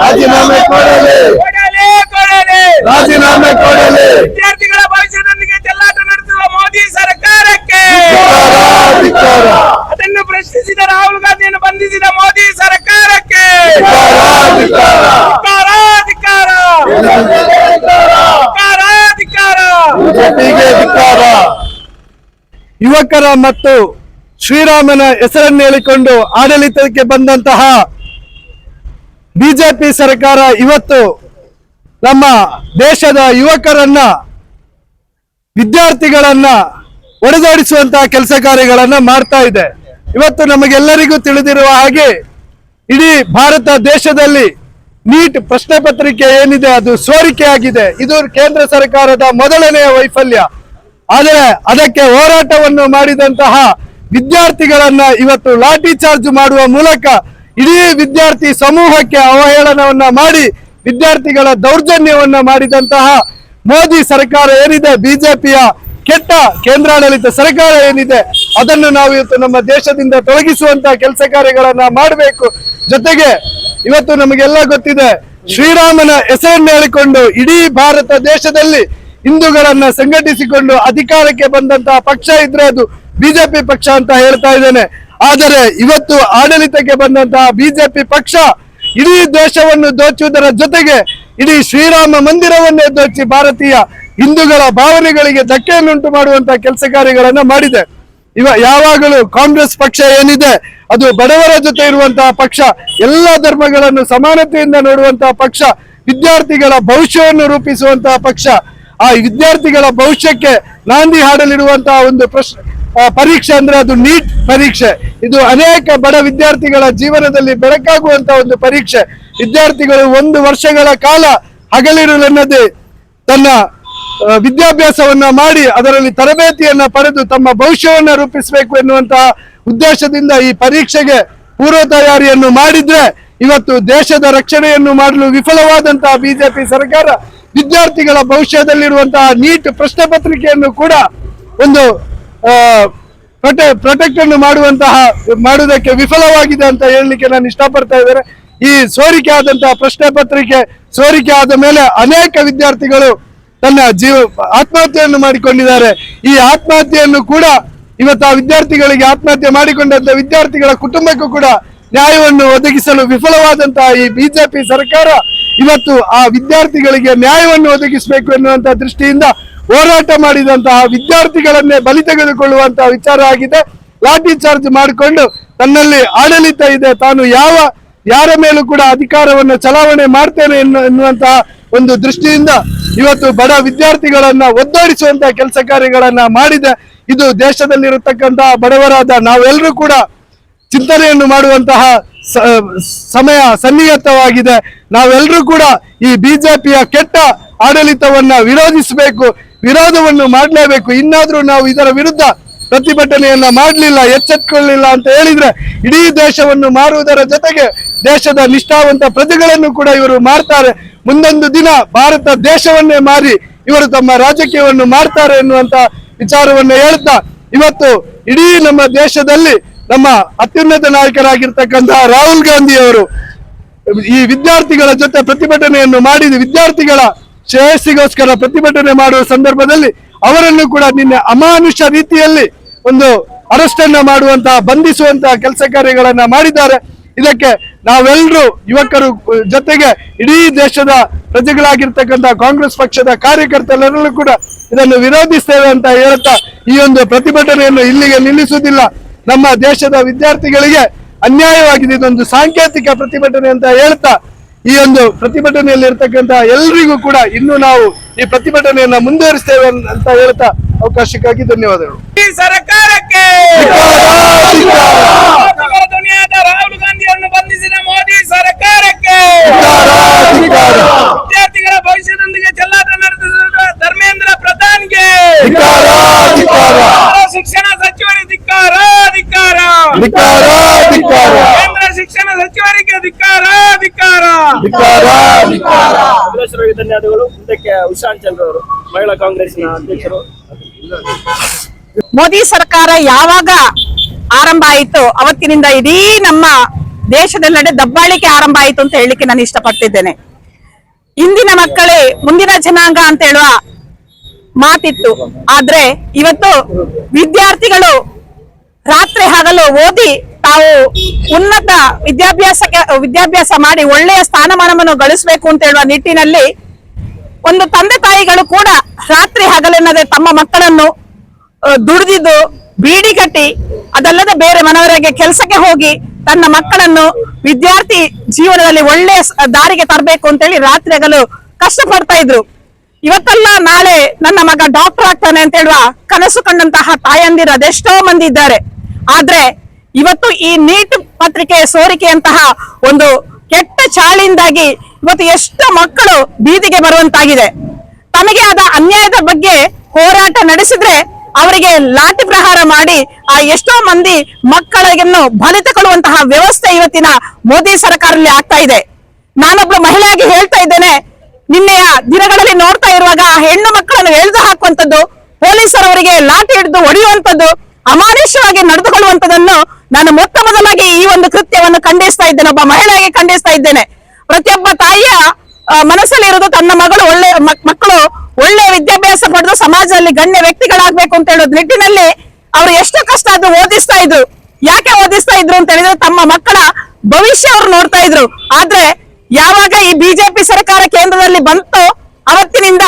ರಾಜೀನಾಮೆ ಕೊಡಲಿ ರಾಜೀನಾಮೆ ಕೊಡಲಿ ವಿದ್ಯಾರ್ಥಿಗಳ ಭವಿಷ್ಯದೊಂದಿಗೆ ಚೆಲ್ಲಾಟ ನಡೆಸುವ ಮೋದಿ ಸರ್ಕಾರಕ್ಕೆ ಅದನ್ನು ಪ್ರಶ್ನಿಸಿದ ರಾಹುಲ್ ಗಾಂಧಿಯನ್ನು ಬಂಧಿಸಿದ ಮೋದಿ ಸರ್ಕಾರಕ್ಕೆ ಯುವಕರ ಮತ್ತು ಶ್ರೀರಾಮನ ಹೆಸರನ್ನು ಹೇಳಿಕೊಂಡು ಆಡಳಿತಕ್ಕೆ ಬಂದಂತಹ ಬಿಜೆಪಿ ಸರ್ಕಾರ ಇವತ್ತು ನಮ್ಮ ದೇಶದ ಯುವಕರನ್ನ ವಿದ್ಯಾರ್ಥಿಗಳನ್ನ ಒಡೆದಾಡಿಸುವಂತಹ ಕೆಲಸ ಕಾರ್ಯಗಳನ್ನ ಮಾಡ್ತಾ ಇದೆ. ಇವತ್ತು ನಮಗೆಲ್ಲರಿಗೂ ತಿಳಿದಿರುವ ಹಾಗೆ ಇಡೀ ಭಾರತ ದೇಶದಲ್ಲಿ ನೀಟ್ ಪ್ರಶ್ನೆ ಪತ್ರಿಕೆ ಏನಿದೆ ಅದು ಸೋರಿಕೆ ಆಗಿದೆ. ಇದು ಕೇಂದ್ರ ಸರ್ಕಾರದ ಮೊದಲನೆಯ ವೈಫಲ್ಯ. ಆದರೆ ಅದಕ್ಕೆ ಹೋರಾಟವನ್ನು ಮಾಡಿದಂತಹ ವಿದ್ಯಾರ್ಥಿಗಳನ್ನ ಇವತ್ತು ಲಾಠಿ ಚಾರ್ಜ್ ಮಾಡುವ ಮೂಲಕ ಇಡೀ ವಿದ್ಯಾರ್ಥಿ ಸಮೂಹಕ್ಕೆ ಅವಹೇಳನವನ್ನ ಮಾಡಿ ವಿದ್ಯಾರ್ಥಿಗಳ ದೌರ್ಜನ್ಯವನ್ನ ಮಾಡಿದಂತಹ ಮೋದಿ ಸರ್ಕಾರ ಏನಿದೆ, ಬಿಜೆಪಿಯ ಕೆಟ್ಟ ಕೇಂದ್ರಾಡಳಿತ ಸರ್ಕಾರ ಏನಿದೆ, ಅದನ್ನು ನಾವು ಇವತ್ತು ನಮ್ಮ ದೇಶದಿಂದ ತೊಲಗಿಸುವಂತಹ ಕೆಲಸ ಕಾರ್ಯಗಳನ್ನ ಮಾಡಬೇಕು. ಜೊತೆಗೆ ಇವತ್ತು ನಮಗೆಲ್ಲ ಗೊತ್ತಿದೆ, ಶ್ರೀರಾಮನ ಹೆಸರನ್ನು ಹೇಳಿಕೊಂಡು ಇಡೀ ಭಾರತ ದೇಶದಲ್ಲಿ ಹಿಂದೂಗಳನ್ನ ಸಂಘಟಿಸಿಕೊಂಡು ಅಧಿಕಾರಕ್ಕೆ ಬಂದಂತಹ ಪಕ್ಷ ಇದ್ರೆ ಅದು ಬಿಜೆಪಿ ಪಕ್ಷ ಅಂತ ಹೇಳ್ತಾ ಇದ್ದೇನೆ. ಆದರೆ ಇವತ್ತು ಆಡಳಿತಕ್ಕೆ ಬಂದಂತಹ ಬಿಜೆಪಿ ಪಕ್ಷ ಇಡೀ ದೇಶವನ್ನು ದೋಚುವುದರ ಜೊತೆಗೆ ಇಡೀ ಶ್ರೀರಾಮ ಮಂದಿರವನ್ನೇ ದೋಚಿ ಭಾರತೀಯ ಹಿಂದೂಗಳ ಭಾವನೆಗಳಿಗೆ ಧಕ್ಕೆಯನ್ನುಂಟು ಮಾಡುವಂತಹ ಕೆಲಸ ಕಾರ್ಯಗಳನ್ನ ಮಾಡಿದೆ. ಯಾವಾಗಲೂ ಕಾಂಗ್ರೆಸ್ ಪಕ್ಷ ಏನಿದೆ ಅದು ಬಡವರ ಜೊತೆ ಇರುವಂತಹ ಪಕ್ಷ, ಎಲ್ಲ ಧರ್ಮಗಳನ್ನು ಸಮಾನತೆಯಿಂದ ನೋಡುವಂತಹ ಪಕ್ಷ, ವಿದ್ಯಾರ್ಥಿಗಳ ಭವಿಷ್ಯವನ್ನು ರೂಪಿಸುವಂತಹ ಪಕ್ಷ. ಆ ವಿದ್ಯಾರ್ಥಿಗಳ ಭವಿಷ್ಯಕ್ಕೆ ನಾಂದಿ ಹಾಡಲಿರುವಂತಹ ಒಂದು ಪರೀಕ್ಷೆ ಅಂದ್ರೆ ಅದು ನೀಟ್ ಪರೀಕ್ಷೆ. ಇದು ಅನೇಕ ಬಡ ವಿದ್ಯಾರ್ಥಿಗಳ ಜೀವನದಲ್ಲಿ ಬೆಳಕಾಗುವಂತಹ ಒಂದು ಪರೀಕ್ಷೆ. ವಿದ್ಯಾರ್ಥಿಗಳು 1 ವರ್ಷಗಳ ಕಾಲ ಹಗಲಿರುಳೆನ್ನದೆ ತನ್ನ ವಿದ್ಯಾಭ್ಯಾಸವನ್ನ ಮಾಡಿ ಅದರಲ್ಲಿ ತರಬೇತಿಯನ್ನ ಪಡೆದು ತಮ್ಮ ಭವಿಷ್ಯವನ್ನ ರೂಪಿಸಬೇಕು ಎನ್ನುವಂತಹ ಉದ್ದೇಶದಿಂದ ಈ ಪರೀಕ್ಷೆಗೆ ಪೂರ್ವ ತಯಾರಿಯನ್ನು ಮಾಡಿದ್ರೆ ಇವತ್ತು ದೇಶದ ರಕ್ಷಣೆಯನ್ನು ಮಾಡಲು ವಿಫಲವಾದಂತಹ ಬಿಜೆಪಿ ಸರ್ಕಾರ ವಿದ್ಯಾರ್ಥಿಗಳ ಭವಿಷ್ಯದಲ್ಲಿರುವಂತಹ ನೀಟ್ ಪ್ರಶ್ನೆ ಪತ್ರಿಕೆಯನ್ನು ಕೂಡ ಒಂದು ಪ್ರೊಟೆಕ್ಟ್ ಅನ್ನು ಮಾಡುವುದಕ್ಕೆ ವಿಫಲವಾಗಿದೆ ಅಂತ ಹೇಳಲಿಕ್ಕೆ ನಾನು ಇಷ್ಟಪಡ್ತಾ ಇದ್ದೇನೆ. ಈ ಸೋರಿಕೆ ಆದಂತಹ ಪ್ರಶ್ನೆ ಪತ್ರಿಕೆ ಸೋರಿಕೆ ಆದ ಮೇಲೆ ಅನೇಕ ವಿದ್ಯಾರ್ಥಿಗಳು ತನ್ನ ಆತ್ಮಹತ್ಯೆಯನ್ನು ಮಾಡಿಕೊಂಡಿದ್ದಾರೆ. ಈ ಆತ್ಮಹತ್ಯೆಯನ್ನು ಕೂಡ ಇವತ್ತು ಆ ವಿದ್ಯಾರ್ಥಿಗಳಿಗೆ ಆತ್ಮಹತ್ಯೆ ಮಾಡಿಕೊಂಡಂತ ವಿದ್ಯಾರ್ಥಿಗಳ ಕುಟುಂಬಕ್ಕೂ ಕೂಡ ನ್ಯಾಯವನ್ನು ಒದಗಿಸಲು ವಿಫಲವಾದಂತಹ ಈ ಬಿಜೆಪಿ ಸರ್ಕಾರ ಇವತ್ತು ಆ ವಿದ್ಯಾರ್ಥಿಗಳಿಗೆ ನ್ಯಾಯವನ್ನು ಒದಗಿಸಬೇಕು ಎನ್ನುವಂತಹ ದೃಷ್ಟಿಯಿಂದ ಹೋರಾಟ ಮಾಡಿದಂತಹ ವಿದ್ಯಾರ್ಥಿಗಳನ್ನೇ ಬಲಿ ತೆಗೆದುಕೊಳ್ಳುವಂತಹ ವಿಚಾರ ಆಗಿದೆ. ಲಾಠಿ ಚಾರ್ಜ್ ಮಾಡಿಕೊಂಡು ತನ್ನಲ್ಲಿ ಆಡಳಿತ ಇದೆ, ತಾನು ಯಾರ ಮೇಲೂ ಕೂಡ ಅಧಿಕಾರವನ್ನು ಚಲಾವಣೆ ಮಾಡ್ತೇನೆ ಎನ್ನುವಂತಹ ಒಂದು ದೃಷ್ಟಿಯಿಂದ ಇವತ್ತು ಬಡ ವಿದ್ಯಾರ್ಥಿಗಳನ್ನ ಒದ್ದಾಡಿಸುವಂತಹ ಕೆಲಸ ಕಾರ್ಯಗಳನ್ನ ಮಾಡಿದೆ. ಇದು ದೇಶದಲ್ಲಿರತಕ್ಕಂತಹ ಬಡವರಾದ ನಾವೆಲ್ಲರೂ ಕೂಡ ಚಿಂತನೆಯನ್ನು ಮಾಡುವಂತಹ ಸಮಯ ಸನ್ನಿಹಿತವಾಗಿದೆ. ನಾವೆಲ್ಲರೂ ಕೂಡ ಈ ಬಿಜೆಪಿಯ ಕೆಟ್ಟ ಆಡಳಿತವನ್ನ ವಿರೋಧಿಸಬೇಕು, ವಿರೋಧವನ್ನು ಮಾಡಲೇಬೇಕು. ಇನ್ನಾದ್ರೂ ನಾವು ಇದರ ವಿರುದ್ಧ ಪ್ರತಿಭಟನೆಯನ್ನ ಮಾಡಲಿಲ್ಲ, ಎಚ್ಚೆತ್ತುಕೊಳ್ಳಲಿಲ್ಲ ಅಂತ ಹೇಳಿದ್ರೆ ಇಡೀ ದೇಶವನ್ನು ಮಾರುವುದರ ಜೊತೆಗೆ ದೇಶದ ನಿಷ್ಠಾವಂತ ಪ್ರಜೆಗಳನ್ನು ಕೂಡ ಇವರು ಮಾಡ್ತಾರೆ. ಮುಂದೊಂದು ದಿನ ಭಾರತ ದೇಶವನ್ನೇ ಮಾರಿ ಇವರು ತಮ್ಮ ರಾಜಕೀಯವನ್ನು ಮಾಡ್ತಾರೆ ಎನ್ನುವಂತ ವಿಚಾರವನ್ನು ಹೇಳ್ತಾ ಇವತ್ತು ಇಡೀ ನಮ್ಮ ದೇಶದಲ್ಲಿ ನಮ್ಮ ಅತ್ಯುನ್ನತ ನಾಯಕರಾಗಿರ್ತಕ್ಕಂತಹ ರಾಹುಲ್ ಗಾಂಧಿ ಅವರು ಈ ವಿದ್ಯಾರ್ಥಿಗಳ ಜೊತೆ ಪ್ರತಿಭಟನೆಯನ್ನು ಮಾಡಿದ ವಿದ್ಯಾರ್ಥಿಗಳ ಶ್ರೇಯಸ್ಸಿಗೋಸ್ಕರ ಪ್ರತಿಭಟನೆ ಮಾಡುವ ಸಂದರ್ಭದಲ್ಲಿ ಅವರನ್ನು ಕೂಡ ನಿನ್ನೆ ಅಮಾನುಷ ರೀತಿಯಲ್ಲಿ ಒಂದು ಅರೆಸ್ಟ್ ಅನ್ನ ಮಾಡುವಂತಹ ಬಂಧಿಸುವಂತಹ ಕೆಲಸ ಕಾರ್ಯಗಳನ್ನ ಮಾಡಿದ್ದಾರೆ. ಇದಕ್ಕೆ ನಾವೆಲ್ಲರೂ ಯುವಕರು ಜೊತೆಗೆ ಇಡೀ ದೇಶದ ಪ್ರಜೆಗಳಾಗಿರ್ತಕ್ಕಂಥ ಕಾಂಗ್ರೆಸ್ ಪಕ್ಷದ ಕಾರ್ಯಕರ್ತರೆಲ್ಲರೂ ಕೂಡ ಇದನ್ನು ವಿರೋಧಿಸ್ತೇವೆ ಅಂತ ಹೇಳ್ತಾ ಈ ಒಂದು ಪ್ರತಿಭಟನೆಯನ್ನು ಇಲ್ಲಿಗೆ ನಿಲ್ಲಿಸುವುದಿಲ್ಲ. ನಮ್ಮ ದೇಶದ ವಿದ್ಯಾರ್ಥಿಗಳಿಗೆ ಅನ್ಯಾಯವಾಗಿದೆ, ಇದೊಂದು ಸಾಂಕೇತಿಕ ಪ್ರತಿಭಟನೆ ಅಂತ ಹೇಳ್ತಾ ಈ ಒಂದು ಪ್ರತಿಭಟನೆಯಲ್ಲಿ ಇರ್ತಕ್ಕಂಥ ಎಲ್ರಿಗೂ ಕೂಡ ಇನ್ನು ನಾವು ಈ ಪ್ರತಿಭಟನೆಯನ್ನ ಮುಂದುವರಿಸ್ತೇವೆ ಅಂತ ಹೇಳ್ತಾ ಅವಕಾಶಕ್ಕಾಗಿ ಧನ್ಯವಾದಗಳು. ಈ ಸರ್ಕಾರಕ್ಕೆ ರಾಹುಲ್ ಗಾಂಧಿಯನ್ನು ಬಂಧಿಸಿದ ಮೋದಿ ಸರ್ಕಾರಕ್ಕೆ ವಿದ್ಯಾರ್ಥಿಗಳ ಭವಿಷ್ಯದೊಂದಿಗೆ ಚೆಲ್ಲಾಟ ನಡೆಸಿದ ಧರ್ಮೇಂದ್ರ ಪ್ರಧಾನ್ಗೆ ಶಿಕ್ಷಣ ಸಚಿವರಿಗೆ ಧಿಕ್ಕಾರ. ಕೇಂದ್ರ ಶಿಕ್ಷಣ ಸಚಿವರಿಗೆ ಧಿಕ್ಕಾರ. ಧನ್ಯವಾದಗಳು. ಇದಕ್ಕೆ ಉಷಾಂತ್ ಚಂದ್ರ ಅವರು ಮಹಿಳಾ ಕಾಂಗ್ರೆಸ್ನ ಅಧ್ಯಕ್ಷರು. ಮೋದಿ ಸರ್ಕಾರ ಯಾವಾಗ ಆರಂಭ ಆಯಿತು ಅವತ್ತಿನಿಂದ ಇಡೀ ನಮ್ಮ ದೇಶದೆಲ್ಲೆಡೆ ದಬ್ಬಾಳಿಕೆ ಆರಂಭ ಆಯಿತು ಅಂತ ಹೇಳಲಿಕ್ಕೆ ನಾನು ಇಷ್ಟಪಡ್ತಿದ್ದೇನೆ. ಇಂದಿನ ಮಕ್ಕಳೇ ಮುಂದಿನ ಜನಾಂಗ ಅಂತ ಹೇಳುವ ಮಾತಿತ್ತು. ಆದ್ರೆ ಇವತ್ತು ವಿದ್ಯಾರ್ಥಿಗಳು ರಾತ್ರಿ ಹಗಲು ಓದಿ ತಾವು ಉನ್ನತ ವಿದ್ಯಾಭ್ಯಾಸ ಮಾಡಿ ಒಳ್ಳೆಯ ಸ್ಥಾನಮಾನವನ್ನು ಗಳಿಸಬೇಕು ಅಂತ ಹೇಳುವ ನಿಟ್ಟಿನಲ್ಲಿ ಒಂದು ತಂದೆ ತಾಯಿಗಳು ಕೂಡ ರಾತ್ರಿ ಹಗಲೆನ್ನದೆ ತಮ್ಮ ಮಕ್ಕಳನ್ನು ದುಡಿದಿದ್ದು ಬೀಡಿ ಕಟ್ಟಿ ಅದಲ್ಲದೆ ಬೇರೆ ಮನೆಯವರಿಗೆ ಕೆಲಸಕ್ಕೆ ಹೋಗಿ ತನ್ನ ಮಕ್ಕಳನ್ನು ವಿದ್ಯಾರ್ಥಿ ಜೀವನದಲ್ಲಿ ಒಳ್ಳೆಯ ದಾರಿಗೆ ತರಬೇಕು ಅಂತ ಹೇಳಿ ರಾತ್ರಿ ಹಗಲು ಕಷ್ಟಪಡ್ತಾ ಇದ್ರು. ಇವತ್ತಲ್ಲ ನಾಳೆ ನನ್ನ ಮಗ ಡಾಕ್ಟರ್ ಆಗ್ತಾನೆ ಅಂತ ಹೇಳುವ ಕನಸು ಕಂಡಂತಹ ತಾಯಂದಿರು ಅದೆಷ್ಟೋ ಮಂದಿ ಇದ್ದಾರೆ. ಆದ್ರೆ ಇವತ್ತು ಈ ನೀಟ್ ಪತ್ರಿಕೆ ಸೋರಿಕೆಯಂತಹ ಒಂದು ಕೆಟ್ಟ ಚಾಳಿಯಿಂದಾಗಿ ಇವತ್ತು ಎಷ್ಟೋ ಮಕ್ಕಳು ಬೀದಿಗೆ ಬರುವಂತಾಗಿದೆ. ತಮಗೆ ಆದ ಅನ್ಯಾಯದ ಬಗ್ಗೆ ಹೋರಾಟ ನಡೆಸಿದ್ರೆ ಅವರಿಗೆ ಲಾಠಿ ಪ್ರಹಾರ ಮಾಡಿ ಆ ಎಷ್ಟೋ ಮಂದಿ ಮಕ್ಕಳಿಗೆನ್ನು ಬಲಿ ತಗೊಳ್ಳುವಂತಹ ವ್ಯವಸ್ಥೆ ಇವತ್ತಿನ ಮೋದಿ ಸರ್ಕಾರದಲ್ಲಿ ಆಗ್ತಾ ಇದೆ. ನಾನೊಬ್ಳು ಮಹಿಳೆಯಾಗಿ ಹೇಳ್ತಾ ಇದ್ದೇನೆ, ನಿನ್ನೆಯ ದಿನಗಳಲ್ಲಿ ನೋಡ್ತಾ ಇರುವಾಗ ಹೆಣ್ಣು ಮಕ್ಕಳನ್ನು ಎಳೆದು ಹಾಕುವಂಥದ್ದು, ಪೊಲೀಸರವರಿಗೆ ಲಾಠಿ ಹಿಡಿದು ಹೊಡೆಯುವಂಥದ್ದು, ಅಮಾನುಷ್ಯವಾಗಿ ನಡೆದುಕೊಳ್ಳುವಂಥದ್ದನ್ನು ನಾನು ಮೊಟ್ಟ ಮೊದಲಾಗಿ ಈ ಒಂದು ಕೃತ್ಯವನ್ನು ಖಂಡಿಸ್ತಾ ಇದ್ದೇನೆ. ಒಬ್ಬ ಮಹಿಳೆಯಾಗಿ ಖಂಡಿಸ್ತಾ ಇದ್ದೇನೆ. ಪ್ರತಿಯೊಬ್ಬ ತಾಯಿಯ ಮನಸ್ಸಲ್ಲಿ ಇರೋದು ತನ್ನ ಮಕ್ಕಳು ಒಳ್ಳೆ ವಿದ್ಯಾಭ್ಯಾಸ ಪಡೆದು ಸಮಾಜದಲ್ಲಿ ಗಣ್ಯ ವ್ಯಕ್ತಿಗಳಾಗ್ಬೇಕು ಅಂತ ಹೇಳೋದು ನಿಟ್ಟಿನಲ್ಲಿ ಅವರು ಎಷ್ಟು ಕಷ್ಟ ಅದು ಓದಿಸ್ತಾ ಇದ್ರು. ಯಾಕೆ ಓದಿಸ್ತಾ ಇದ್ರು ಅಂತ ಹೇಳಿದ್ರೆ ತಮ್ಮ ಮಕ್ಕಳ ಭವಿಷ್ಯ ಅವ್ರು ನೋಡ್ತಾ ಇದ್ರು. ಆದ್ರೆ ಯಾವಾಗ ಈ ಬಿಜೆಪಿ ಸರ್ಕಾರ ಕೇಂದ್ರದಲ್ಲಿ ಬಂತು ಅವತ್ತಿನಿಂದ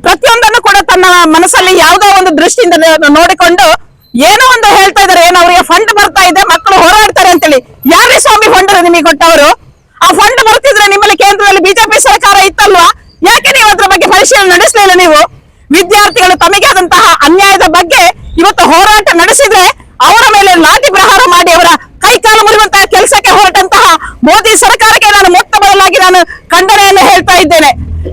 ಪ್ರತಿಯೊಂದನ್ನು ಕೂಡ ತನ್ನ ಮನಸ್ಸಲ್ಲಿ ಯಾವುದೋ ಒಂದು ದೃಷ್ಟಿಯಿಂದ ನೋಡಿಕೊಂಡು ಏನೋ ಒಂದು ಹೇಳ್ತಾ ಇದಾರೆ, ಏನೋ ಅವರಿಗೆ ಫಂಡ್ ಬರ್ತಾ ಇದೆ, ಮಕ್ಕಳು ಹೋರಾಡ್ತಾರೆ ಅಂತೇಳಿ. ಯಾರೇ ಸ್ವಾಮಿ ಫಂಡ್ ನಿಮಗೆ ಕೊಟ್ಟವರು? ಆ ಫಂಡ್ ಬರ್ತಿದ್ರೆ ನಿಮ್ಮಲ್ಲಿ ಕೇಂದ್ರದಲ್ಲಿ ಬಿಜೆಪಿ ಸರ್ಕಾರ ಇತ್ತಲ್ವಾ? ಯಾಕೆ ನೀವು ಅದ್ರ ಬಗ್ಗೆ ಪರಿಶೀಲನೆ ನಡೆಸಲಿಲ್ಲ? ನೀವು ವಿದ್ಯಾರ್ಥಿಗಳು ತಮಗೆ ಆದಂತಹ ಅನ್ಯಾಯದ ಬಗ್ಗೆ ಇವತ್ತು ಹೋರಾಟ ನಡೆಸಿದ್ರೆ ಅವರ ಮೇಲೆ ಲಾಠಿ ಪ್ರಹಾರ ಮಾಡಿ ಅವರ ಕೈಕಾಲು ಮುರಿಯುವಂತಹ ಕೆಲಸಕ್ಕೆ ಹೊರಟಂತಹ ಮೋದಿ ಸರ್ಕಾರಕ್ಕೆ ನಾನು ಮೊತ್ತ ಮೊದಲಾಗಿ ನಾನು ಖಂಡನೆಯನ್ನು ಹೇಳ್ತಾ ಇದ್ದೇನೆ.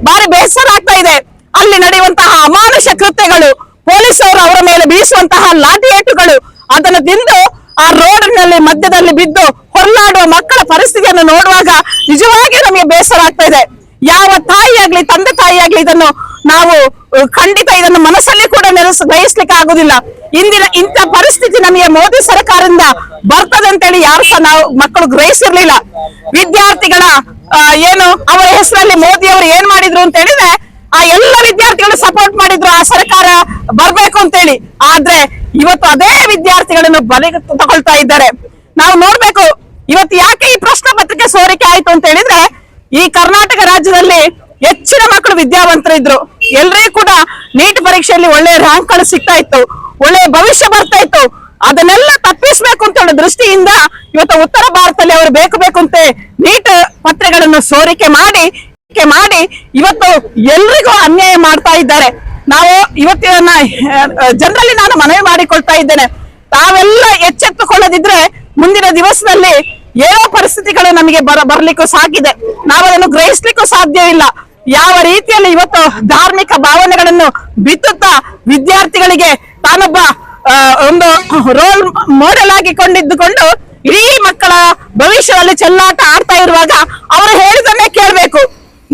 ಬಾರಿ ಬೇಸರ ಆಗ್ತಾ ಇದೆ. ಅಲ್ಲಿ ನಡೆಯುವಂತಹ ಅಮಾನುಷ ಕೃತ್ಯಗಳು, ಪೊಲೀಸರು ಅವರ ಮೇಲೆ ಬೀಸುವಂತಹ ಲಾಠಿ ಏಟುಗಳು, ಅದನ್ನು ತಿಂದು ಆ ರೋಡಿನಲ್ಲಿ ಮಧ್ಯದಲ್ಲಿ ಬಿದ್ದು ಹೊರಲಾಡುವ ಮಕ್ಕಳ ಪರಿಸ್ಥಿತಿಯನ್ನು ನೋಡುವಾಗ ನಿಜವಾಗಿ ನಮಗೆ ಬೇಸರ ಆಗ್ತಾ ಇದೆ. ಯಾವ ತಾಯಿಯಾಗ್ಲಿ ತಂದೆ ತಾಯಿಯಾಗ್ಲಿ ಇದನ್ನು ನಾವು ಖಂಡಿತ ಇದನ್ನು ಮನಸ್ಸಲ್ಲಿ ಕೂಡ ಗ್ರಹಿಸ್ಲಿಕ್ಕೆ ಆಗುದಿಲ್ಲ. ಇಂಥ ಪರಿಸ್ಥಿತಿ ನಮಗೆ ಮೋದಿ ಸರ್ಕಾರದಿಂದ ಬರ್ತದೆ ಅಂತೇಳಿ ಯಾರು ಸಹ ನಾವು ಮಕ್ಕಳು ಗ್ರಹಿಸಿರ್ಲಿಲ್ಲ. ವಿದ್ಯಾರ್ಥಿಗಳ ಏನು ಅವರ ಹೆಸರಲ್ಲಿ ಮೋದಿ ಅವರು ಏನ್ ಮಾಡಿದ್ರು ಅಂತ ಹೇಳಿದ್ರೆ ಆ ಎಲ್ಲ ವಿದ್ಯಾರ್ಥಿಗಳು ಸಪೋರ್ಟ್ ಮಾಡಿದ್ರು ಆ ಸರ್ಕಾರ ಬರ್ಬೇಕು ಅಂತೇಳಿ. ಆದ್ರೆ ಇವತ್ತು ಅದೇ ವಿದ್ಯಾರ್ಥಿಗಳನ್ನು ಬಲಿ ತಗೊಳ್ತಾ ಇದ್ದಾರೆ. ನಾವು ನೋಡ್ಬೇಕು ಇವತ್ತು ಯಾಕೆ ಈ ಪ್ರಶ್ನೆ ಪತ್ರಿಕೆ ಸೋರಿಕೆ ಆಯ್ತು ಅಂತ ಹೇಳಿದ್ರೆ ಈ ಕರ್ನಾಟಕ ರಾಜ್ಯದಲ್ಲಿ ಹೆಚ್ಚಿನ ಮಕ್ಕಳು ವಿದ್ಯಾವಂತರು ಇದ್ರು. ಎಲ್ಲರಿಗೂ ಕೂಡ ನೀಟ್ ಪರೀಕ್ಷೆಯಲ್ಲಿ ಒಳ್ಳೆಯ ರ್ಯಾಂಕ್ ಗಳು ಸಿಗ್ತಾ ಇತ್ತು, ಒಳ್ಳೆಯ ಭವಿಷ್ಯ ಬರ್ತಾ ಇತ್ತು. ಅದನ್ನೆಲ್ಲ ತಪ್ಪಿಸ್ಬೇಕು ಅಂತ ಹೇಳೋ ದೃಷ್ಟಿಯಿಂದ ಇವತ್ತು ಉತ್ತರ ಭಾರತದಲ್ಲಿ ಅವರು ಬೇಕು ಅಂತ ನೀಟ್ ಪತ್ರಿಕೆಗಳನ್ನು ಸೋರಿಕೆ ಮಾಡಿ ಇವತ್ತು ಎಲ್ರಿಗೂ ಅನ್ಯಾಯ ಮಾಡ್ತಾ ಇದ್ದಾರೆ. ನಾವು ಇವತ್ತಿನ ಜನರಲ್ಲಿ ನಾನು ಮನವಿ ಮಾಡಿಕೊಳ್ತಾ ಇದ್ದೇನೆ, ತಾವೆಲ್ಲ ಎಚ್ಚೆತ್ತುಕೊಳ್ಳದಿದ್ರೆ ಮುಂದಿನ ದಿವಸದಲ್ಲಿ ಏನೋ ಪರಿಸ್ಥಿತಿಗಳು ನಮಗೆ ಬರ್ಲಿಕ್ಕೂ ಸಾಕಿದೆ. ನಾವು ಅದನ್ನು ಗ್ರಹಿಸ್ಲಿಕ್ಕೂ ಸಾಧ್ಯವಿಲ್ಲ. ಯಾವ ರೀತಿಯಲ್ಲಿ ಇವತ್ತು ಧಾರ್ಮಿಕ ಭಾವನೆಗಳನ್ನು ಬಿತ್ತುತ್ತಾ ವಿದ್ಯಾರ್ಥಿಗಳಿಗೆ ತಾನೊಬ್ಬ ಒಂದು ರೋಲ್ ಮಾಡೆಲ್ ಆಗಿ ಕೊಂಡಿದ್ದುಕೊಂಡು ಇಡೀ ಮಕ್ಕಳ ಭವಿಷ್ಯದಲ್ಲಿ ಚೆಲ್ಲಾಟ ಆಡ್ತಾ ಇರುವಾಗ ಅವರು ಹೇಳಿದನ್ನೇ ಕೇಳಬೇಕು.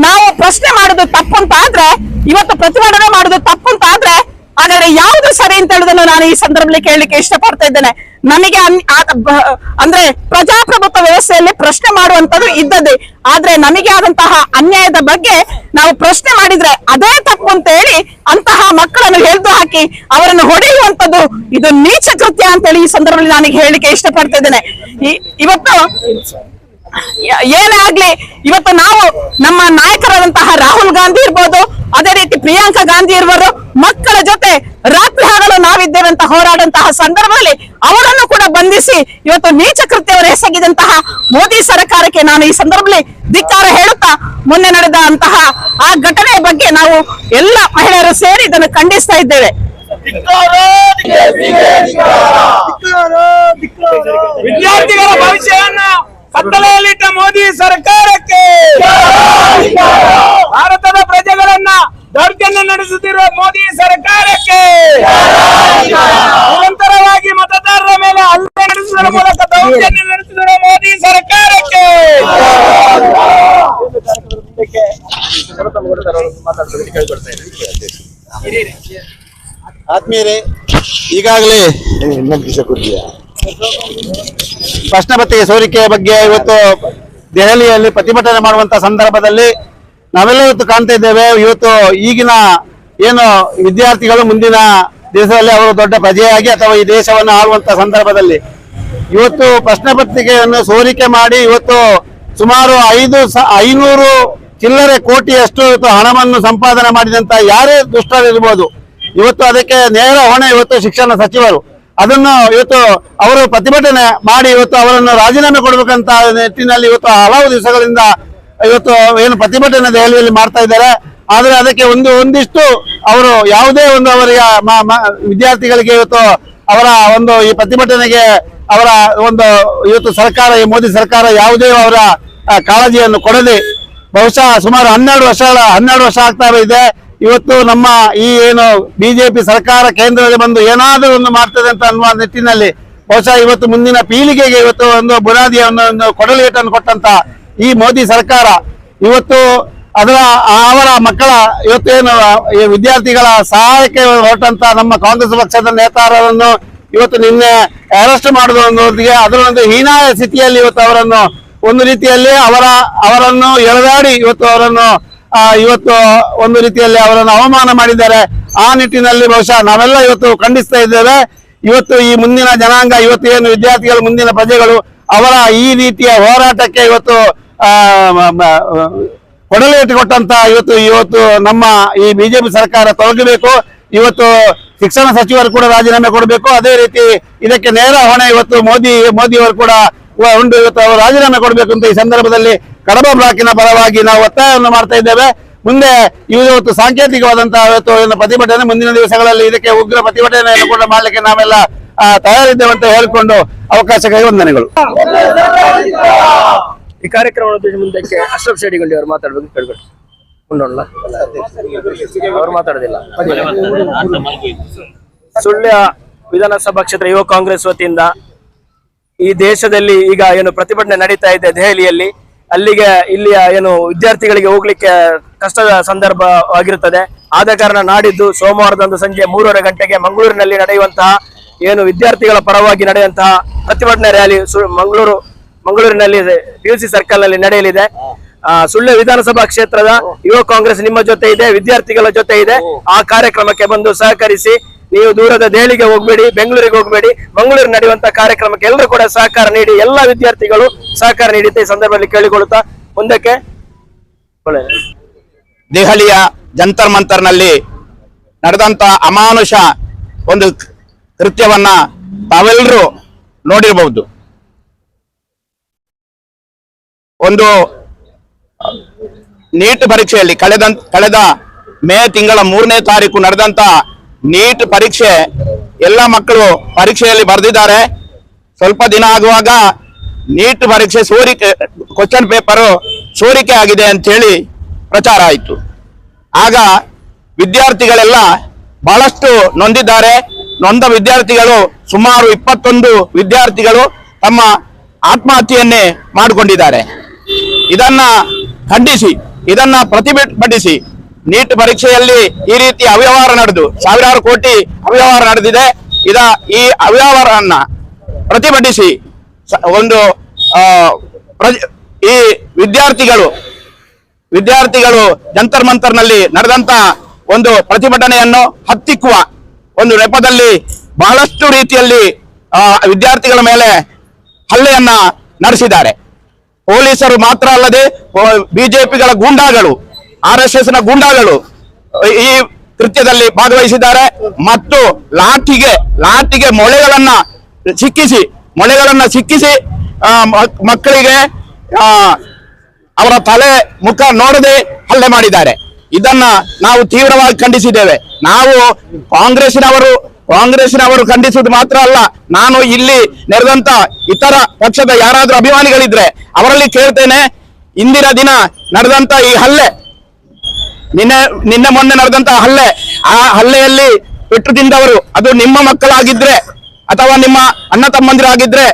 ನಾವು ಪ್ರಶ್ನೆ ಮಾಡುದು ತಪ್ಪು ಅಂತ ಆದ್ರೆ, ಇವತ್ತು ಪ್ರತಿಭಟನೆ ಮಾಡುದು ತಪ್ಪು ಅಂತ ಆದ್ರೆ, ಹಾಗಾದ್ರೆ ಯಾವುದು ಸರಿ ಅಂತ ಹೇಳುದನ್ನು ನಾನು ಈ ಸಂದರ್ಭದಲ್ಲಿ ಕೇಳಲಿಕ್ಕೆ ಇಷ್ಟಪಡ್ತಾ ಇದ್ದೇನೆ. ನನಗೆ ಅಂದ್ರೆ ಪ್ರಜಾಪ್ರಭುತ್ವ ವ್ಯವಸ್ಥೆಯಲ್ಲಿ ಪ್ರಶ್ನೆ ಮಾಡುವಂತದ್ದು ಇದ್ದದ್ದೇ. ಆದ್ರೆ ನಮಗೆ ಆದಂತಹ ಅನ್ಯಾಯದ ಬಗ್ಗೆ ನಾವು ಪ್ರಶ್ನೆ ಮಾಡಿದ್ರೆ ಅದೇ ತಪ್ಪು ಅಂತ ಹೇಳಿ ಅಂತಹ ಮಕ್ಕಳನ್ನು ಎಳೆದು ಹಾಕಿ ಅವರನ್ನು ಹೊಡೆಯುವಂತದ್ದು ಇದು ನೀಚ ಕೃತ್ಯ ಅಂತ ಹೇಳಿ ಈ ಸಂದರ್ಭದಲ್ಲಿ ನನಗೆ ಹೇಳಲಿಕ್ಕೆ ಇಷ್ಟಪಡ್ತಾ ಇದ್ದೇನೆ. ಇವತ್ತು ಏನೇ ಆಗ್ಲಿ, ಇವತ್ತು ನಾವು ನಮ್ಮ ನಾಯಕರಾದಂತಹ ರಾಹುಲ್ ಗಾಂಧಿ ಇರ್ಬೋದು, ಅದೇ ರೀತಿ ಪ್ರಿಯಾಂಕಾ ಗಾಂಧಿ ಇರ್ಬೋದು, ಮಕ್ಕಳ ಜೊತೆ ರಾತ್ರಿ ಹಗಲು ನಾವಿದ್ದೇವೆ ಅಂತ ಹೋರಾಡುವಂತಹ ಸಂದರ್ಭದಲ್ಲಿ ಅವರನ್ನು ಕೂಡ ಬಂಧಿಸಿ ಇವತ್ತು ನೀಚ ಕೃತ್ಯವನ್ನು ಎಸಗಿದಂತಹ ಮೋದಿ ಸರ್ಕಾರಕ್ಕೆ ನಾನು ಈ ಸಂದರ್ಭದಲ್ಲಿ ಧಿಕ್ಕಾರ ಹೇಳುತ್ತಾ ಮೊನ್ನೆ ನಡೆದ ಅಂತಹ ಆ ಘಟನೆಯ ಬಗ್ಗೆ ನಾವು ಎಲ್ಲ ಮಹಿಳೆಯರು ಸೇರಿ ಇದನ್ನು ಖಂಡಿಸ್ತಾ ಇದ್ದೇವೆ. ವಿದ್ಯಾರ್ಥಿಗಳ ಭವಿಷ್ಯವನ್ನು ಕತ್ತಲೆಯಲ್ಲಿಟ್ಟ ಮೋದಿ ಸರ್ಕಾರಕ್ಕೆ, ಭಾರತದ ಪ್ರಜೆಗಳನ್ನ ದೌರ್ಜನ್ಯ ನಡೆಸುತ್ತಿರುವ ಮೋದಿ ಸರ್ಕಾರಕ್ಕೆ, ನಿರಂತರವಾಗಿ ಮತದಾರರ ಮೇಲೆ ಹಲ್ಲೆ ನಡೆಸುವುದರ ಮೂಲಕ ದೌರ್ಜನ್ಯ ನಡೆಸುತ್ತಿರುವ ಮೋದಿ ಸರ್ಕಾರಕ್ಕೆ ಆತ್ಮೀಯರೇ, ಈಗಾಗಲೇ ಪ್ರಶ್ನೆ ಪತ್ರಿಕೆ ಸೋರಿಕೆ ಬಗ್ಗೆ ಇವತ್ತು ದೆಹಲಿಯಲ್ಲಿ ಪ್ರತಿಭಟನೆ ಮಾಡುವಂತ ಸಂದರ್ಭದಲ್ಲಿ ನಾವೆಲ್ಲ ಇವತ್ತು ಕಾಣ್ತಾ ಇದ್ದೇವೆ. ಇವತ್ತು ಈಗಿನ ಏನು ವಿದ್ಯಾರ್ಥಿಗಳು ಮುಂದಿನ ದಿವಸದಲ್ಲಿ ಅವರು ದೊಡ್ಡ ಪ್ರಜೆಯಾಗಿ ಅಥವಾ ಈ ದೇಶವನ್ನು ಆಳುವಂತ ಸಂದರ್ಭದಲ್ಲಿ ಇವತ್ತು ಪ್ರಶ್ನೆ ಪತ್ರಿಕೆಯನ್ನು ಸೋರಿಕೆ ಮಾಡಿ ಇವತ್ತು ಸುಮಾರು 500 ಚಿಲ್ಲರೆ ಕೋಟಿಯಷ್ಟು ಇವತ್ತು ಹಣವನ್ನು ಸಂಪಾದನೆ ಮಾಡಿದಂತ ಯಾರೇ ದುಷ್ಟರಿರ್ಬೋದು, ಇವತ್ತು ಅದಕ್ಕೆ ನೇರ ಹೊಣೆ ಇವತ್ತು ಶಿಕ್ಷಣ ಸಚಿವರು. ಅದನ್ನು ಇವತ್ತು ಅವರು ಪ್ರತಿಭಟನೆ ಮಾಡಿ ಇವತ್ತು ಅವರನ್ನು ರಾಜೀನಾಮೆ ಕೊಡಬೇಕಂತ ನಿಟ್ಟಿನಲ್ಲಿ ಇವತ್ತು ಹಲವು ದಿವಸಗಳಿಂದ ಇವತ್ತು ಏನು ಪ್ರತಿಭಟನೆ ದೆಹಲಿಯಲ್ಲಿ ಮಾಡ್ತಾ ಇದ್ದಾರೆ. ಆದ್ರೆ ಅದಕ್ಕೆ ಒಂದಿಷ್ಟು ಅವರು ಯಾವುದೇ ಒಂದು ಅವರಿಗೆ ವಿದ್ಯಾರ್ಥಿಗಳಿಗೆ ಇವತ್ತು ಅವರ ಒಂದು ಈ ಪ್ರತಿಭಟನೆಗೆ ಅವರ ಒಂದು ಇವತ್ತು ಸರ್ಕಾರ, ಈ ಮೋದಿ ಸರ್ಕಾರ ಯಾವುದೇ ಅವರ ಕಾಳಜಿಯನ್ನು ಕೊಡದೆ ಬಹುಶಃ ಸುಮಾರು 12 ವರ್ಷ ಆಗ್ತಾ ಇದೆ. ಇವತ್ತು ನಮ್ಮ ಈ ಏನು ಬಿಜೆಪಿ ಸರ್ಕಾರ ಕೇಂದ್ರದಲ್ಲಿ ಬಂದು ಏನಾದರೂ ಒಂದು ಮಾಡ್ತದೆ ಅಂತ ಅನ್ನುವ ನಿಟ್ಟಿನಲ್ಲಿ ಬಹುಶಃ ಇವತ್ತು ಮುಂದಿನ ಪೀಳಿಗೆಗೆ ಇವತ್ತು ಒಂದು ಬುನಾದಿಯನ್ನು, ಒಂದು ಕೊಡಲಿಯೇಟನ್ನು ಕೊಟ್ಟಂತ ಈ ಮೋದಿ ಸರ್ಕಾರ ಇವತ್ತು ಅವರ ಮಕ್ಕಳ ಇವತ್ತೇನು ವಿದ್ಯಾರ್ಥಿಗಳ ಸಹಾಯಕ್ಕೆ ಹೊರಟಂತ ನಮ್ಮ ಕಾಂಗ್ರೆಸ್ ಪಕ್ಷದ ನೇತಾರರನ್ನು ಇವತ್ತು ನಿನ್ನೆ ಅರೆಸ್ಟ್ ಮಾಡುವುದರೊಂದಿಗೆ ಅದರ ಒಂದು ಹೀನಾಯ ಸ್ಥಿತಿಯಲ್ಲಿ ಇವತ್ತು ಅವರನ್ನು ಒಂದು ರೀತಿಯಲ್ಲಿ ಅವರನ್ನು ಎಳೆದಾಡಿ ಇವತ್ತು ಅವರನ್ನು ಇವತ್ತು ಒಂದು ರೀತಿಯಲ್ಲಿ ಅವರನ್ನು ಅವಮಾನ ಮಾಡಿದ್ದಾರೆ. ಆ ನಿಟ್ಟಿನಲ್ಲಿ ಬಹುಶಃ ನಾವೆಲ್ಲ ಇವತ್ತು ಖಂಡಿಸ್ತಾ ಇದ್ದೇವೆ. ಇವತ್ತು ಈ ಮುಂದಿನ ಜನಾಂಗ, ಇವತ್ತು ಏನು ವಿದ್ಯಾರ್ಥಿಗಳು, ಮುಂದಿನ ಪ್ರಜೆಗಳು ಅವರ ಈ ರೀತಿಯ ಹೋರಾಟಕ್ಕೆ ಇವತ್ತು ಕೊಡಲೇಟು ಕೊಟ್ಟಂತ ಇವತ್ತು ನಮ್ಮ ಈ ಬಿಜೆಪಿ ಸರ್ಕಾರ ತೊಲಗಬೇಕು. ಇವತ್ತು ಶಿಕ್ಷಣ ಸಚಿವರು ಕೂಡ ರಾಜೀನಾಮೆ ಕೊಡಬೇಕು. ಅದೇ ರೀತಿ ಇದಕ್ಕೆ ನೇರ ಹೊಣೆ ಇವತ್ತು ಮೋದಿಯವರು ಕೂಡ ಉಂಟು. ಇವತ್ತು ಅವರು ರಾಜೀನಾಮೆ ಕೊಡಬೇಕು ಅಂತ ಈ ಸಂದರ್ಭದಲ್ಲಿ ಕಡಬ ಬ್ಲಾಕಿನ ಪರವಾಗಿ ನಾವು ಒತ್ತಾಯವನ್ನು ಮಾಡ್ತಾ ಇದ್ದೇವೆ. ಮುಂದೆ ಇವತ್ತು ಸಾಂಕೇತಿಕವಾದಂತಹ ಇವತ್ತು ಪ್ರತಿಭಟನೆ, ಮುಂದಿನ ದಿವಸಗಳಲ್ಲಿ ಇದಕ್ಕೆ ಉಗ್ರ ಪ್ರತಿಭಟನೆಯನ್ನು ಕೂಡ ಮಾಡಲಿಕ್ಕೆ ನಾವೆಲ್ಲ ತಯಾರಿದ್ದೇವೆ ಅಂತ ಹೇಳಿಕೊಂಡು ಅವಕಾಶಕ್ಕಾಗಿ ವಂದನೆಗಳು. ಈ ಕಾರ್ಯಕ್ರಮದ ಮುಂದಕ್ಕೆ ಅಶ್ರಫ್ ಶೇಡಿಗುಂಡಿ ಅವರು ಮಾತಾಡಬೇಕು ಕೇಳ್ಬೇಕು. ಅವರು ಮಾತಾಡೋದಿಲ್ಲ. ಸುಳ್ಯ ವಿಧಾನಸಭಾ ಕ್ಷೇತ್ರ ಯುವ ಕಾಂಗ್ರೆಸ್ ವತಿಯಿಂದ ಈ ದೇಶದಲ್ಲಿ ಈಗ ಏನು ಪ್ರತಿಭಟನೆ ನಡೀತಾ ಇದೆ ದೆಹಲಿಯಲ್ಲಿ, ಇಲ್ಲಿಯ ಏನು ವಿದ್ಯಾರ್ಥಿಗಳಿಗೆ ಹೋಗ್ಲಿಕ್ಕೆ ಕಷ್ಟದ ಸಂದರ್ಭವಾಗಿರುತ್ತದೆ. ಆದ ಕಾರಣ ನಾಡಿದ್ದು ಸೋಮವಾರದಂದು ಸಂಜೆ 3:30 ಗಂಟೆಗೆ ಮಂಗಳೂರಿನಲ್ಲಿ ನಡೆಯುವಂತಹ ಏನು ವಿದ್ಯಾರ್ಥಿಗಳ ಪರವಾಗಿ ನಡೆಯುವಂತಹ ಪ್ರತಿಭಟನೆ ರ್ಯಾಲಿ ಮಂಗಳೂರಿನಲ್ಲಿ PUC ಸರ್ಕಲ್ ನಲ್ಲಿ ನಡೆಯಲಿದೆ. ಸುಳ್ಯ ವಿಧಾನಸಭಾ ಕ್ಷೇತ್ರದ ಯುವ ಕಾಂಗ್ರೆಸ್ ನಿಮ್ಮ ಜೊತೆ ಇದೆ, ವಿದ್ಯಾರ್ಥಿಗಳ ಜೊತೆ ಇದೆ. ಆ ಕಾರ್ಯಕ್ರಮಕ್ಕೆ ಬಂದು ಸಹಕರಿಸಿ. ನೀವು ದೂರದ ದೆಹಲಿಗೆ ಹೋಗ್ಬೇಡಿ, ಬೆಂಗಳೂರಿಗೆ ಹೋಗ್ಬೇಡಿ. ಮಂಗಳೂರು ನಡೆಯುವಂತಹ ಕಾರ್ಯಕ್ರಮಕ್ಕೆ ಎಲ್ಲರೂ ಕೂಡ ಸಹಕಾರ ನೀಡಿ, ಎಲ್ಲಾ ವಿದ್ಯಾರ್ಥಿಗಳು ಸಹಕಾರ ನೀಡುತ್ತೆ ಈ ಸಂದರ್ಭದಲ್ಲಿ ಕೇಳಿಕೊಳ್ಳುತ್ತಾ ಮುಂದಕ್ಕೆ. ದೆಹಲಿಯ ಜಂತರ್ ಮಂತರ್ ನಲ್ಲಿ ನಡೆದಂತ ಅಮಾನುಷ ಒಂದು ಕೃತ್ಯವನ್ನ ತಾವೆಲ್ಲರೂ ನೋಡಿರಬಹುದು. ಒಂದು ನೀಟ್ ಪರೀಕ್ಷೆಯಲ್ಲಿ ಕಳೆದ ಮೇ ತಿಂಗಳ 3ನೇ ತಾರೀಕು ನಡೆದಂತ ನೀಟ್ ಪರೀಕ್ಷೆ ಎಲ್ಲ ಮಕ್ಕಳು ಪರೀಕ್ಷೆಯಲ್ಲಿ ಬರೆದಿದ್ದಾರೆ. ಸ್ವಲ್ಪ ದಿನ ಆಗುವಾಗ ನೀಟ್ ಪರೀಕ್ಷೆ ಕ್ವಶನ್ ಪೇಪರ್ ಸೋರಿಕೆ ಆಗಿದೆ ಅಂತ ಹೇಳಿ ಪ್ರಚಾರ ಆಯಿತು. ಆಗ ವಿದ್ಯಾರ್ಥಿಗಳೆಲ್ಲ ಬಹಳಷ್ಟು ನೊಂದಿದ್ದಾರೆ. ನೊಂದ ವಿದ್ಯಾರ್ಥಿಗಳು ಸುಮಾರು 21 ವಿದ್ಯಾರ್ಥಿಗಳು ತಮ್ಮ ಆತ್ಮಹತ್ಯೆಯನ್ನೇ ಮಾಡಿಕೊಂಡಿದ್ದಾರೆ. ಇದನ್ನ ಖಂಡಿಸಿ, ಇದನ್ನ ಪ್ರತಿಭಟಿಸಿ ನೀಟ್ ಪರೀಕ್ಷೆಯಲ್ಲಿ ಈ ರೀತಿ ಅವ್ಯವಹಾರ ನಡೆದು ಸಾವಿರಾರು ಕೋಟಿ ಅವ್ಯವಹಾರ ನಡೆದಿದೆ. ಈ ಅವ್ಯವಹಾರವನ್ನ ಪ್ರತಿಭಟಿಸಿ ಒಂದು ಈ ವಿದ್ಯಾರ್ಥಿಗಳು ಜಂತರ್ ಮಂತರ್ ನಲ್ಲಿ ನಡೆದಂತ ಒಂದು ಪ್ರತಿಭಟನೆಯನ್ನು ಹತ್ತಿಕ್ಕುವ ಒಂದು ನೆಪದಲ್ಲಿ ಬಹಳಷ್ಟು ರೀತಿಯಲ್ಲಿ ವಿದ್ಯಾರ್ಥಿಗಳ ಮೇಲೆ ಹಲ್ಲೆಯನ್ನ ನಡೆಸಿದ್ದಾರೆ. ಪೊಲೀಸರು ಮಾತ್ರ ಅಲ್ಲದೆ ಬಿಜೆಪಿಗಳ ಗೂಂಡಾಗಳು, RSS ನ ಗೂಂಡಾಗಳು ಈ ಕೃತ್ಯದಲ್ಲಿ ಭಾಗವಹಿಸಿದ್ದಾರೆ. ಮತ್ತು ಲಾಠಿಗೆ ಮೊಳೆಗಳನ್ನ ಸಿಕ್ಕಿಸಿ ಮಕ್ಕಳಿಗೆ ಅವರ ತಲೆ ಮುಖ ನೋಡದೆ ಹಲ್ಲೆ ಮಾಡಿದ್ದಾರೆ. ಇದನ್ನ ನಾವು ತೀವ್ರವಾಗಿ ಖಂಡಿಸಿದ್ದೇವೆ. ನಾವು ಕಾಂಗ್ರೆಸ್ಸಿನವರು ಖಂಡಿಸುವುದು ಮಾತ್ರ ಅಲ್ಲ, ನಾನು ಇಲ್ಲಿ ನಡೆದಂತ ಇತರ ಪಕ್ಷದ ಯಾರಾದ್ರೂ ಅಭಿಮಾನಿಗಳಿದ್ರೆ ಅವರಲ್ಲಿ ಕೇಳ್ತೇನೆ, ಇಂದಿನ ದಿನ ನಡೆದಂತ ಈ ಹಲ್ಲೆ, ನಿನ್ನೆ ಮೊನ್ನೆ ನಡೆದಂತ ಆ ಹಲ್ಲೆಯಲ್ಲಿ ಪೆಟ್ಟು ತಿಂದವರು ಅದು ನಿಮ್ಮ ಮಕ್ಕಳಾಗಿದ್ರೆ ಅಥವಾ ನಿಮ್ಮ ಅಣ್ಣ ತಮ್ಮಂದಿರಾಗಿದ್ರೆ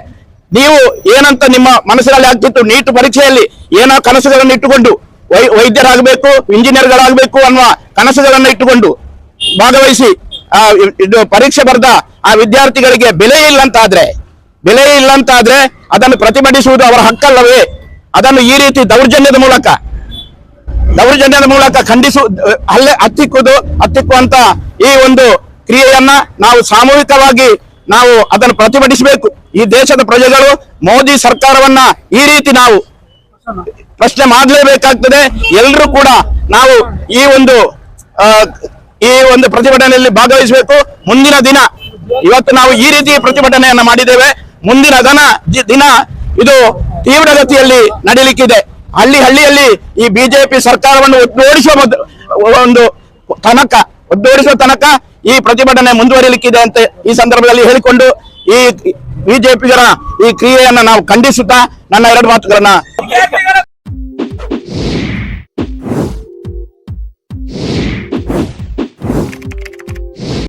ನೀವು ಏನಂತ ನಿಮ್ಮ ಮನಸ್ಸಿನಲ್ಲಿ ಆಗ್ತಿತ್ತು? ನೀಟ್ ಪರೀಕ್ಷೆಯಲ್ಲಿ ಏನೋ ಕನಸುಗಳನ್ನು ಇಟ್ಟುಕೊಂಡು ವೈದ್ಯರಾಗಬೇಕು, ಇಂಜಿನಿಯರ್ಗಳಾಗಬೇಕು ಅನ್ನುವ ಕನಸುಗಳನ್ನು ಇಟ್ಟುಕೊಂಡು ಭಾಗವಹಿಸಿ ಇದು ಪರೀಕ್ಷೆ ಬರೆದ ಆ ವಿದ್ಯಾರ್ಥಿಗಳಿಗೆ ಬೆಲೆ ಇಲ್ಲ ಅಂತಾದ್ರೆ ಬೆಲೆ ಇಲ್ಲ ಅಂತ ಆದ್ರೆ ಅದನ್ನು ಪ್ರತಿಭಟಿಸುವುದು ಅವರ ಹಕ್ಕಲ್ಲವೇ? ಅದನ್ನು ಈ ರೀತಿ ದೌರ್ಜನ್ಯದ ಮೂಲಕ ಹತ್ತಿಕ್ಕುವಂತ ಈ ಒಂದು ಕ್ರಿಯೆಯನ್ನ ನಾವು ಸಾಮೂಹಿಕವಾಗಿ ನಾವು ಅದನ್ನು ಪ್ರತಿಭಟಿಸಬೇಕು. ಈ ದೇಶದ ಪ್ರಜೆಗಳು ಮೋದಿ ಸರ್ಕಾರವನ್ನ ಈ ರೀತಿ ನಾವು ಪ್ರಶ್ನೆ ಮಾಡಲೇಬೇಕಾಗ್ತದೆ. ಎಲ್ಲರೂ ಕೂಡ ನಾವು ಈ ಒಂದು ಪ್ರತಿಭಟನೆಯಲ್ಲಿ ಭಾಗವಹಿಸಬೇಕು. ಮುಂದಿನ ದಿನ ಇವತ್ತು ನಾವು ಈ ರೀತಿ ಪ್ರತಿಭಟನೆಯನ್ನ ಮಾಡಿದ್ದೇವೆ. ಮುಂದಿನ ದಿನ ಇದು ತೀವ್ರಗತಿಯಲ್ಲಿ ನಡೀಲಿಕ್ಕಿದೆ. ಹಳ್ಳಿಯಲ್ಲಿ ಈ ಬಿಜೆಪಿ ಸರ್ಕಾರವನ್ನು ಒದ್ದೋಡಿಸುವ ತನಕ ಈ ಪ್ರತಿಭಟನೆ ಮುಂದುವರಿಲಿಕ್ಕಿದೆ ಅಂತ ಈ ಸಂದರ್ಭದಲ್ಲಿ ಹೇಳಿಕೊಂಡು ಈ ಬಿಜೆಪಿಗರ ಈ ಕ್ರಿಯೆಯನ್ನ ನಾವು ಖಂಡಿಸುತ್ತಾ ನನ್ನ 2 ಮಾತುಗಳನ್ನ